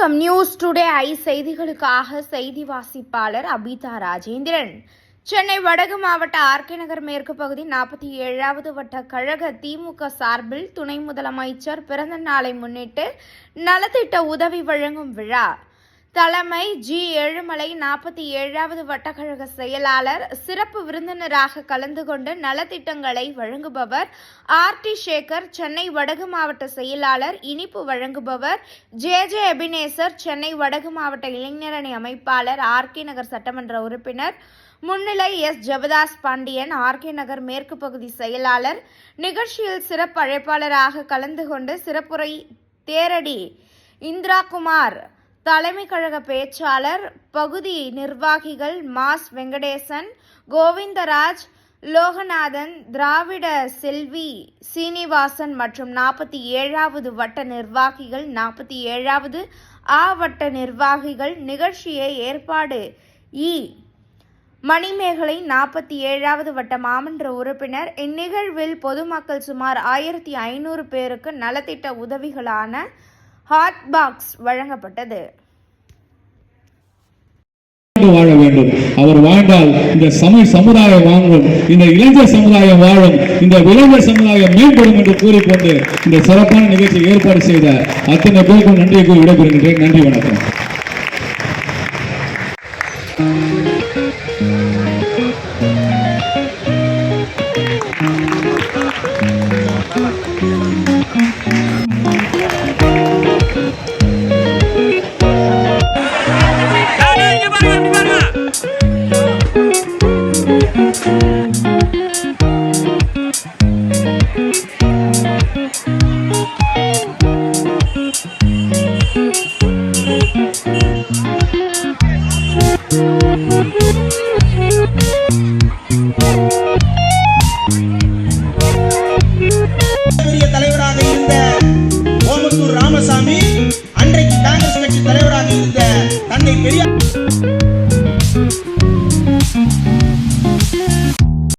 வணக்கம். News today I செய்திகளுக்காக செய்தி வாசிப்பாளர் அபிதா ராஜேந்திரன். சென்னை வடக்கு மாவட்ட ஆர்கே நகர் மேற்கு பகுதி 47வது வட்ட கழக திமுக சார்பில் துணை முதலமைச்சர் பிறந்த நாளை முன்னிட்டு நலத்திட்ட உதவி வழங்கும் விழா. தலைமை ஜி. ஏழுமலை 47வது வட்டக்கழக செயலாளர் சிறப்பு விருந்தினராக கலந்து கொண்டு நலத்திட்டங்களை வழங்குபவர் ஆர்.டி. சேகர். சென்னை வடக்கு மாவட்ட செயலாளர் இனிப்பு வழங்குபவர் ஜே. எபினேசர். சென்னை வடக்கு மாவட்ட இளைஞரணி அமைப்பாளர் ஆர்கே நகர் சட்டமன்ற உறுப்பினர் முன்னிலை எஸ். ஜெபதாஸ் பாண்டியன். ஆர்கே நகர் மேற்கு பகுதி செயலாளர். நிகழ்ச்சியில் சிறப்பு அழைப்பாளராக கலந்து கொண்டு சிறப்புரை தேரடி இந்திராகுமார். தலைமை கழக பேச்சாளர். பகுதி நிர்வாகிகள் மாஸ் வெங்கடேசன், கோவிந்தராஜ், லோகநாதன், திராவிட செல்வி, சீனிவாசன் மற்றும் 47வது வட்ட நிர்வாகிகள், 47வது ஆ வட்ட நிர்வாகிகள். நிகழ்ச்சியை ஏற்பாடு இ. மணிமேகலை 47வது வட்ட மாமன்ற உறுப்பினர். இந்நிகழ்வில் பொதுமக்கள் சுமார் 1500 பேருக்கு நலத்திட்ட உதவிகளான ஹாட் பாக்ஸ் வழங்கப்பட்டது. வாழ வேண்டும். அவர் வாழ்ந்தால் இந்த சமுதாயம் வாங்கும், இந்த இளைஞர் சமுதாயம் வாழும், இந்த இளைஞர் சமுதாயம் மேம்படும் என்று கூறிக்கொண்டு இந்த சிறப்பான நிகழ்ச்சியை ஏற்பாடு செய்த அத்தனை பேருக்கும் நன்றியை கூறி விடைபெறுகின்றேன். நன்றி, வணக்கம்.